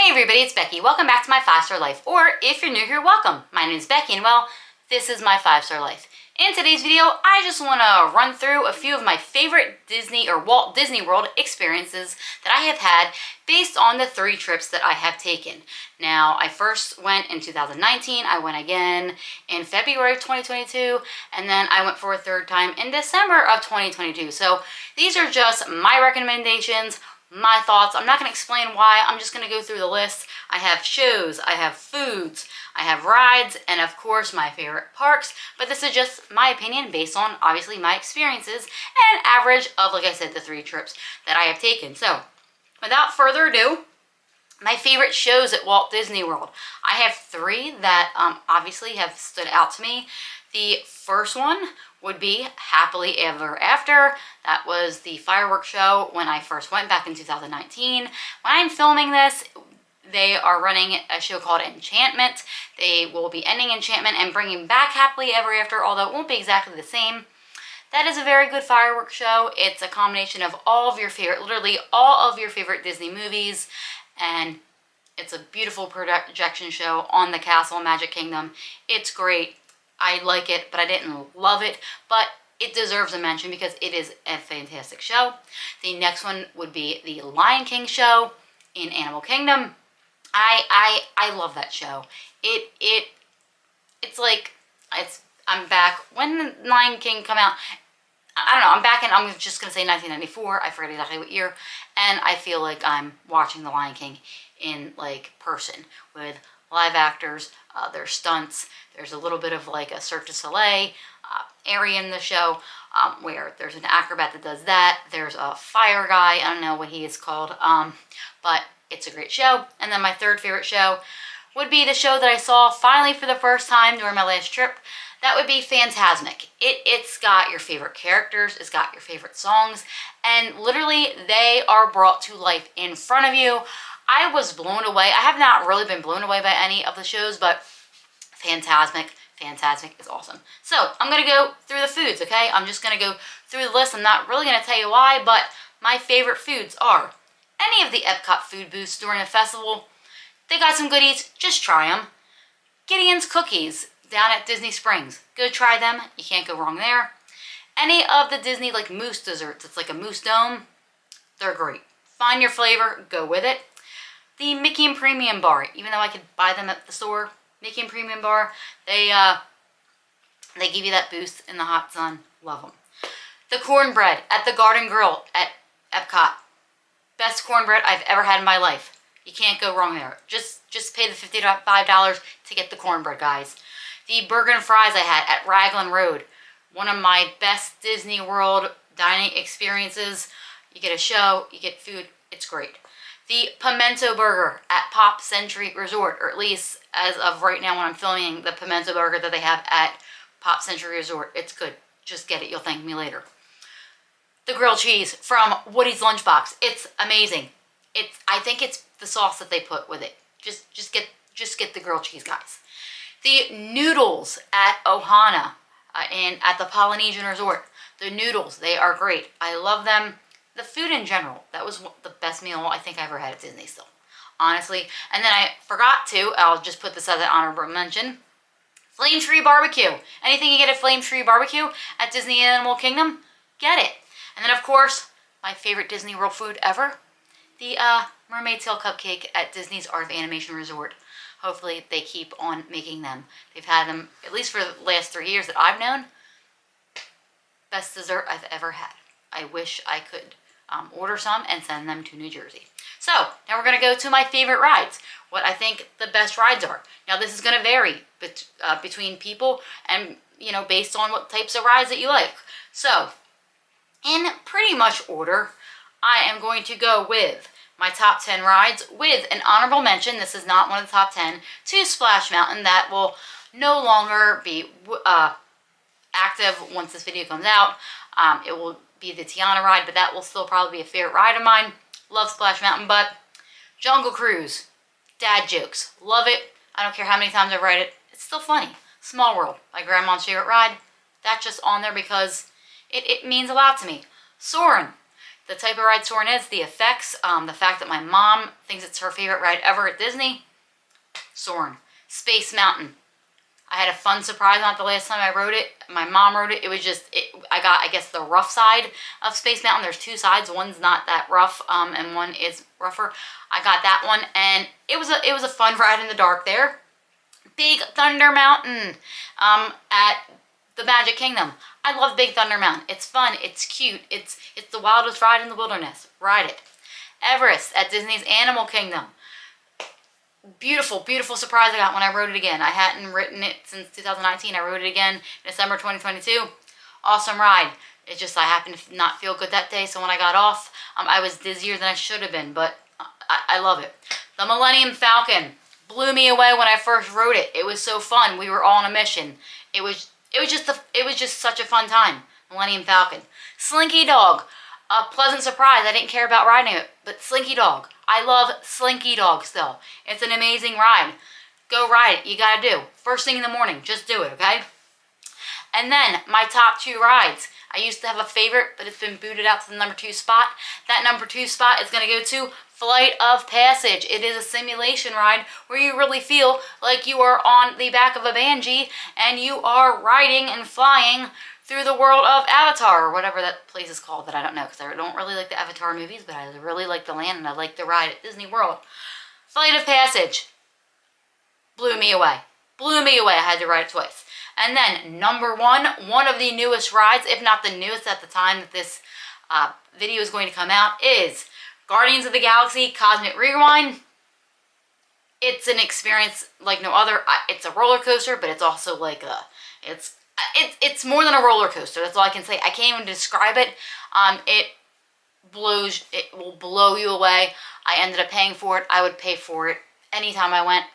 Hey everybody, it's Becky. Welcome back to my 5-Star Life, or if you're new here, welcome. My name is Becky and well, this is my 5-Star Life. In today's video, I just want to run through a few of my favorite Disney or Walt Disney World experiences that I have had based on the 3 trips that I have taken. Now, I first went in 2019, I went again in February of 2022, and then I went for a 3rd time in December of 2022. So these are just my recommendations, my thoughts. I'm not going to explain why. I'm just going to go through the list. I have shows, I have foods, I have rides, and of course my favorite parks. But this is just my opinion based on obviously my experiences and an average of, like I said, the 3 trips that I have taken. So without further ado, my favorite shows at Walt Disney World. I have 3 that obviously have stood out to me. The first one would be Happily Ever After. That was the fireworks show when I first went back in 2019. When I'm filming this, they are running a show called Enchantment. They will be ending Enchantment and bringing back Happily Ever After, although it won't be exactly the same. That is a very good fireworks show. It's a combination of all of your favorite, literally all of your favorite Disney movies, and it's a beautiful projection show on the castle, Magic Kingdom. It's great. I like it, but I didn't love it, but it deserves a mention because it is a fantastic show. The next one would be the Lion King show in Animal Kingdom. I love that show. It's like I'm back when the Lion King come out. I don't know, I'm back in, I'm just going to say 1994, I forget exactly what year, and I feel like I'm watching The Lion King in, like, person, with live actors, there's stunts, there's a little bit of, like, a Cirque du Soleil area in the show, where there's an acrobat that does that, there's a fire guy, I don't know what he is called, but it's a great show. And then my 3rd favorite show would be the show that I saw finally for the first time during my last trip. That would be Fantasmic. It's got your favorite characters, it's got your favorite songs, and literally they are brought to life in front of you. I was blown away. I have not really been blown away by any of the shows, but Fantasmic is awesome. So I'm going to go through the foods, okay? I'm just going to go through the list. I'm not really going to tell you why, but my favorite foods are any of the Epcot food booths during the festival. They got some goodies, just try them. Gideon's Cookies down at Disney Springs. Go try them. You can't go wrong there. Any of the Disney like mousse desserts. It's like a mousse dome. They're great. Find your flavor. Go with it. The Mickey and Premium Bar. Even though I could buy them at the store, Mickey and Premium Bar, they give you that boost in the hot sun. Love them. The cornbread at the Garden Grill at Epcot. Best cornbread I've ever had in my life. You can't go wrong there. Just pay the $55 to get the cornbread, guys. The burger and fries I had at Raglan Road. One of my best Disney World dining experiences. You get a show, you get food, it's great. The Pimento Burger at Pop Century Resort, or at least as of right now when I'm filming, the Pimento Burger that they have at Pop Century Resort. It's good. Just get it. You'll thank me later. The grilled cheese from Woody's Lunchbox. It's amazing. I think it's the sauce that they put with it. Just get the grilled cheese, guys. The noodles at Ohana and at the Polynesian Resort. The noodles, they are great. I love them. The food in general, that was the best meal I think I ever had at Disney still, honestly. And then I forgot to, I'll just put this as an honorable mention, Flame Tree Barbecue. Anything you get at Flame Tree Barbecue at Disney Animal Kingdom, get it. And then of course, my favorite Disney World food ever, the Mermaid Tail Cupcake at Disney's Art of Animation Resort. Hopefully they keep on making them. They've had them at least for the last 3 years that I've known. Best dessert I've ever had. I wish I could order some and send them to New Jersey. So now we're going to go to my favorite rides, what I think the best rides are. Now this is going to vary between people and, you know, based on what types of rides that you like. So in pretty much order, I am going to go with my top 10 rides with an honorable mention. This is not one of the top 10, to Splash Mountain. That will no longer be active once this video comes out. It will be the Tiana ride, but that will still probably be a favorite ride of mine. Love Splash Mountain, but Jungle Cruise, dad jokes, love it. I don't care how many times I ride it, it's still funny. Small World, my grandma's favorite ride. That's just on there because it means a lot to me. Soarin', the type of ride Soarin' is, the effects, the fact that my mom thinks it's her favorite ride ever at Disney, Soarin'. Space Mountain. I had a fun surprise on it the last time I rode it. My mom rode it. It was just, I got, I guess, the rough side of Space Mountain. There's two sides. One's not that rough, and one is rougher. I got that one, and it was a fun ride in the dark there. Big Thunder Mountain at the Magic Kingdom. I love Big Thunder Mountain. It's fun. It's cute. It's the wildest ride in the wilderness. Ride it. Everest at Disney's Animal Kingdom. Beautiful, beautiful surprise I got when I rode it again. I hadn't ridden it since 2019. I rode it again in December 2022. Awesome ride. It's just I happened to not feel good that day, so when I got off, I was dizzier than I should have been, but I love it. The Millennium Falcon blew me away when I first rode it. It was so fun. We were all on a mission. It was just such a fun time. Millennium Falcon. Slinky Dog. A pleasant surprise. I didn't care about riding it, but Slinky Dog. I love Slinky Dog still. It's an amazing ride. Go ride it. You gotta do. First thing in the morning. Just do it, okay? And then, my top two rides. I used to have a favorite, but it's been booted out to the number 2 spot. That number 2 spot is gonna go to Flight of Passage. It is a simulation ride where you really feel like you are on the back of a Banshee and you are riding and flying through the world of Avatar, or whatever that place is called that I don't know, because I don't really like the Avatar movies, but I really like the land and I like the ride at Disney World. Flight of Passage blew me away. Blew me away. I had to ride it twice. And then number 1, one of the newest rides, if not the newest at the time that this video is going to come out, is Guardians of the Galaxy Cosmic Rewind. It's an experience like no other. It's a roller coaster, but it's also like it's more than a roller coaster. That's all I can say. I can't even describe it. It will blow you away. I ended up paying for it. I would pay for it anytime I went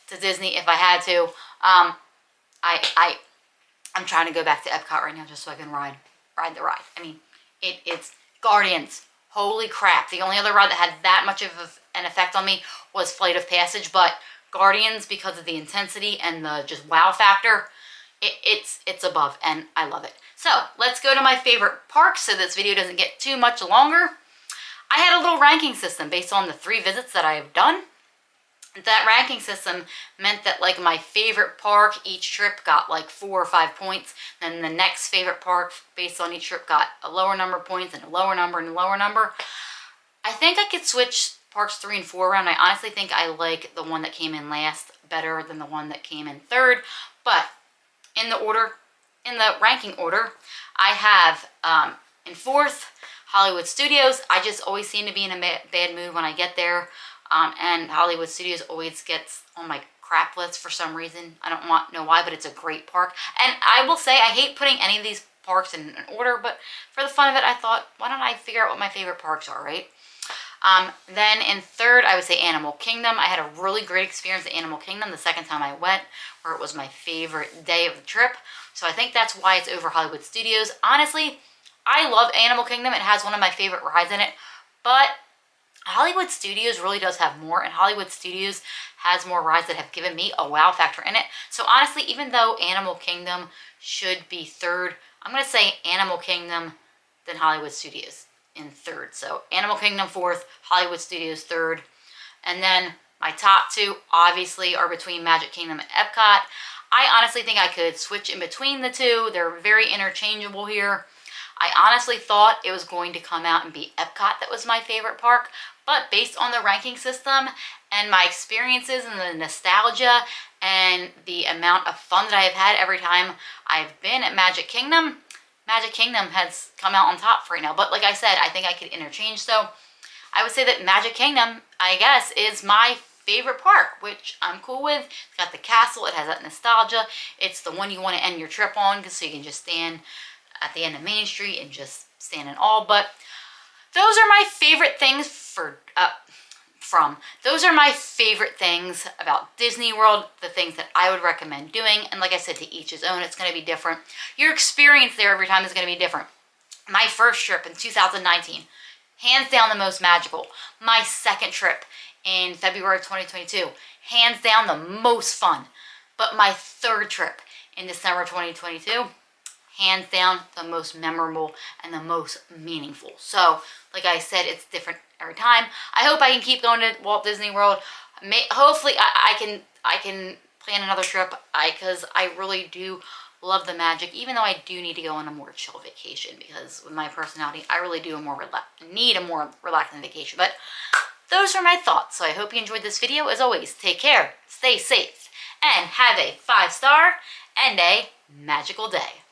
to Disney if I had to. I'm trying to go back to Epcot right now just so I can ride the ride. I mean, it's Guardians. Holy crap. The only other ride that had that much of an effect on me was Flight of Passage, but Guardians, because of the intensity and the just wow factor, it's above, and I love it. So let's go to my favorite parks so this video doesn't get too much longer. I had a little ranking system based on the 3 visits that I have done. That ranking system meant that like my favorite park, each trip got like 4 or 5 points. Then the next favorite park based on each trip got a lower number of points and a lower number and a lower number. I think I could switch parks 3 and 4 around. I honestly think I like the one that came in last better than the one that came in third. But in the ranking order, I have in 4th, Hollywood Studios. I just always seem to be in a bad mood when I get there. And Hollywood Studios always gets on my crap list for some reason. I don't know why, but it's a great park. And I will say, I hate putting any of these parks in an order, but for the fun of it, I thought, why don't I figure out what my favorite parks are, right? Then in 3rd, I would say Animal Kingdom. I had a really great experience at Animal Kingdom the second time I went, where it was my favorite day of the trip. So I think that's why it's over Hollywood Studios. Honestly, I love Animal Kingdom. It has one of my favorite rides in it, but Hollywood Studios really does have more, and Hollywood Studios has more rides that have given me a wow factor in it. So honestly, even though Animal Kingdom should be 3rd, I'm going to say Animal Kingdom, then Hollywood Studios in 3rd. So Animal Kingdom 4th, Hollywood Studios 3rd. And then my top 2 obviously are between Magic Kingdom and Epcot. I honestly think I could switch in between the 2. They're very interchangeable here. I honestly thought it was going to come out and be Epcot that was my favorite park, but based on the ranking system and my experiences and the nostalgia and the amount of fun that I have had every time I've been at Magic Kingdom has come out on top for right now. But like I said, I think I could interchange. So I would say that Magic Kingdom, I guess, is my favorite park, which I'm cool with. It's got the castle. It has that nostalgia. It's the one you want to end your trip on, so you can just stand at the end of Main Street and just stand in awe. But those are my favorite things those are my favorite things about Disney World, the things that I would recommend doing. And like I said, to each his own, it's going to be different. Your experience there every time is going to be different. My first trip in 2019, hands down the most magical. My second trip in February of 2022, hands down the most fun. But my third trip in December of 2022, hands down the most memorable and the most meaningful. So Like I said, it's different every time. I hope I can keep going to Walt Disney World. Hopefully I can plan another trip, because I really do love the magic, even though I do need to go on a more chill vacation, because with my personality, I really do need a more relaxing vacation. But those are my thoughts. So I hope you enjoyed this video. As always, take care, stay safe, and have a 5-star and a magical day.